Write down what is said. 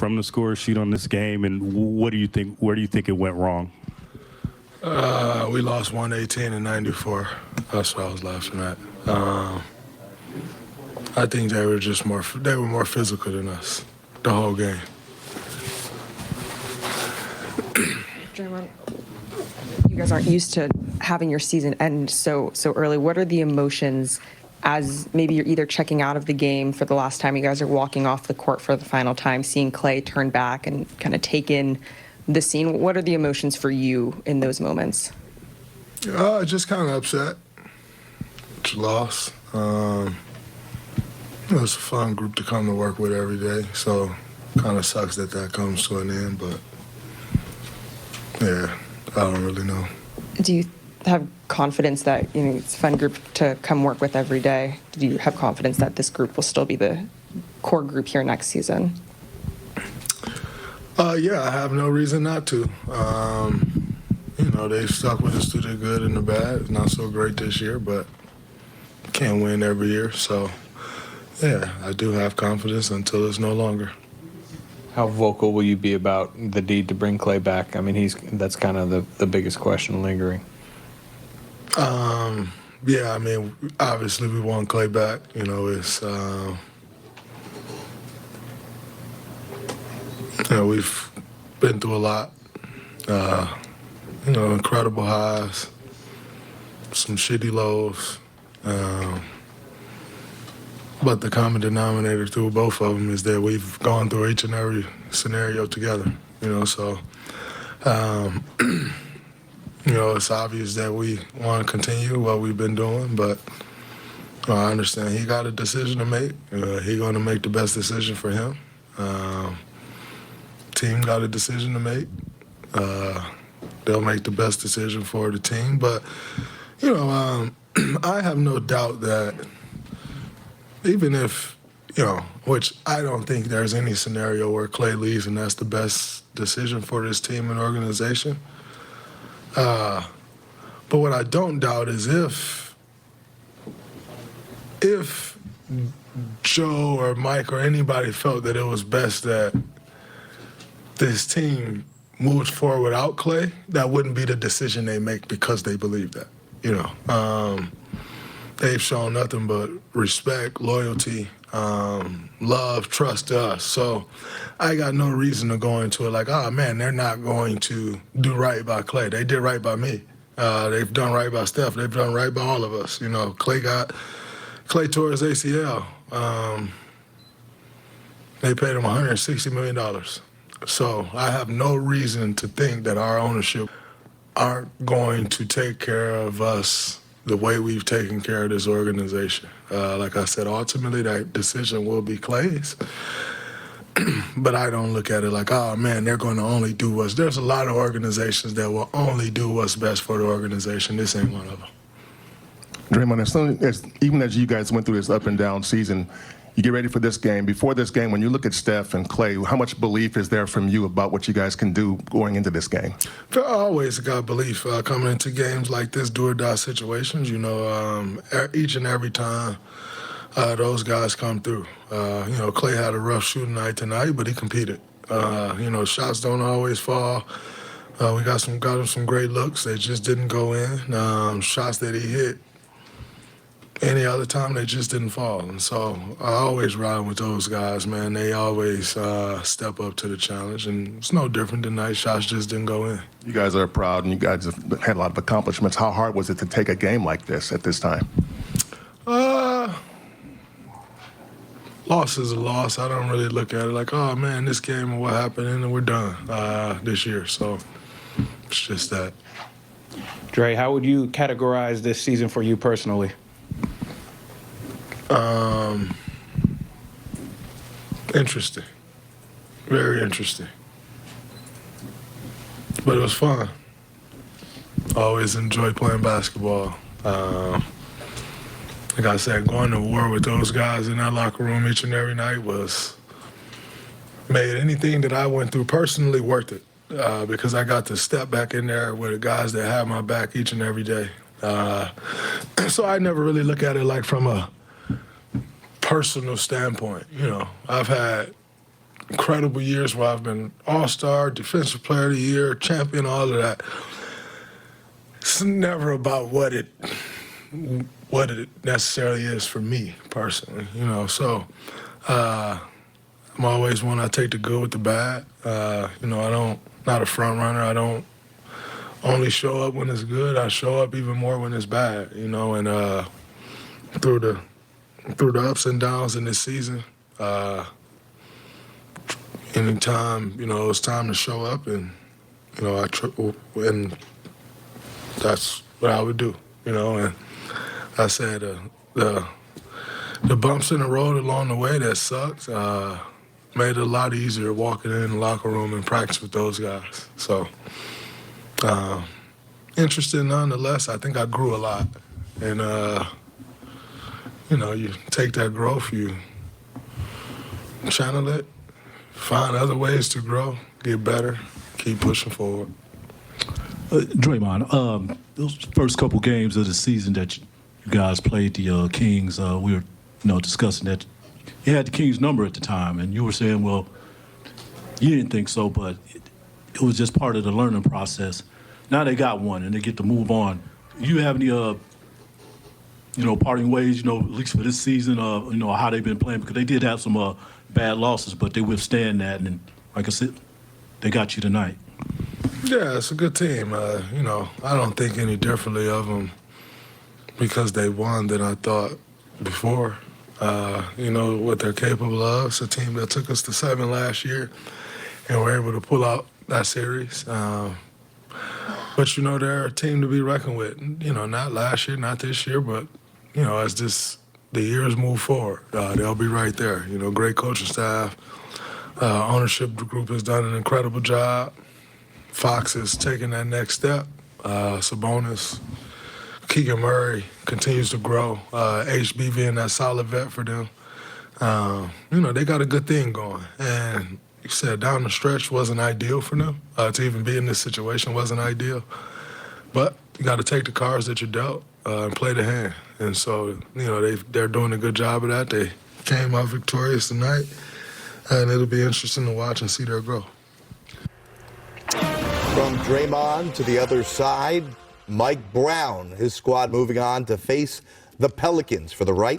from the score sheet on this game, and what do you think? Where do you think it went wrong? We lost 118-94. That's what I was laughing at. I think they were just more physical than us the whole game. Draymond, you guys aren't used to having your season end so early. What are the emotions as maybe you're either checking out of the game for the last time, you guys are walking off the court for the final time, seeing Klay turn back and kind of take in the scene? What are the emotions for you in those moments? Just kind of upset. It's a loss. It's a fun group to come to work with every day, so kind of sucks that comes to an end, but yeah, I don't really know. Do you have confidence that it's a fun group to come work with every day? Do you have confidence that this group will still be the core group here next season? Yeah, I have no reason not to. They've stuck with us through the good and the bad. It's not so great this year, but can't win every year. So, yeah, I do have confidence until it's no longer. How vocal will you be about the need to bring Klay back? I mean, that's kind of the biggest question lingering. Yeah, I mean, obviously we want Klay back. We've been through a lot. Incredible highs, some shitty lows. But the common denominator through both of them is that we've gone through each and every scenario together, so, it's obvious that we want to continue what we've been doing, but I understand he got a decision to make. He's going to make the best decision for him. Team got a decision to make. They'll make the best decision for the team, but, I have no doubt that even if, which I don't think there's any scenario where Klay leaves and that's the best decision for this team and organization. But what I don't doubt is if Joe or Mike or anybody felt that it was best that this team moves forward without Klay, that wouldn't be the decision they make because they believe that, They've shown nothing but respect, loyalty, love, trust to us. So I got no reason to go into it like, oh, man, they're not going to do right by Klay. They did right by me. They've done right by Steph. They've done right by all of us. Klay tore his ACL. They paid him $160 million. So I have no reason to think that our ownership aren't going to take care of us the way we've taken care of this organization. Like I said, ultimately that decision will be Klay's. But I don't look at it like, oh, man, they're going to only do what's... There's a lot of organizations that will only do what's best for the organization. This ain't one of them. Draymond, even as you guys went through this up and down season, you get ready for this game. Before this game, when you look at Steph and Klay, how much belief is there from you about what you guys can do going into this game? I always got belief coming into games like this, do-or-die situations. Each and every time those guys come through. Klay had a rough shooting night tonight, but he competed. Shots don't always fall. We got him some great looks. They just didn't go in. Shots that he hit any other time, they just didn't fall. And so I always ride with those guys, man. They always step up to the challenge, and it's no different tonight. Shots just didn't go in. You guys are proud, and you guys have had a lot of accomplishments. How hard was it to take a game like this at this time? Loss is a loss. I don't really look at it like, oh, man, this game and what happened, and we're done this year. So it's just that. Dre, how would you categorize this season for you personally? Interesting. Very interesting. But it was fun. Always enjoy playing basketball. Like I said, going to war with those guys in that locker room each and every night made anything that I went through personally worth it because I got to step back in there with the guys that have my back each and every day. So I never really look at it like from a personal standpoint. I've had incredible years where I've been All-Star, Defensive Player of the Year, champion, all of that. It's never about what it necessarily is for me personally, you know. So I'm always one, I take the good with the bad. You know, not a front runner. I don't only show up when it's good. I show up even more when it's bad, you know. And through the ups and downs in this season, anytime, you know, it's time to show up, and you know, and that's what I would do, you know. And I said the bumps in the road along the way that sucked made it a lot easier walking in the locker room and practice with those guys. So interested nonetheless. I think I grew a lot, and you know, you take that growth, you channel it, find other ways to grow, get better, keep pushing forward. Draymond, those first couple games of the season that you guys played the Kings, we were, discussing that you had the Kings number at the time, and you were saying, well, you didn't think so, but it was just part of the learning process. Now they got one, and they get to move on. Do you have any, parting ways, at least for this season, how they've been playing? Because they did have some bad losses, but they withstand that, and like I said, they got you tonight. Yeah, it's a good team. I don't think any differently of them because they won than I thought before. What they're capable of. It's a team that took us to 7 last year, and we're able to pull out that series. But, they're a team to be reckoned with. Not last year, not this year, but, as the years move forward, they'll be right there. Great coaching staff. Ownership group has done an incredible job. Fox is taking that next step. Sabonis, Keegan Murray continues to grow. HB being that solid vet for them. They got a good thing going. And you said down the stretch wasn't ideal for them. To even be in this situation wasn't ideal. But you got to take the cards that you're dealt and play the hand. And so, they're doing a good job of that. They came out victorious tonight. And it'll be interesting to watch and see their growth. From Draymond to the other side, Mike Brown, his squad moving on to face the Pelicans for the right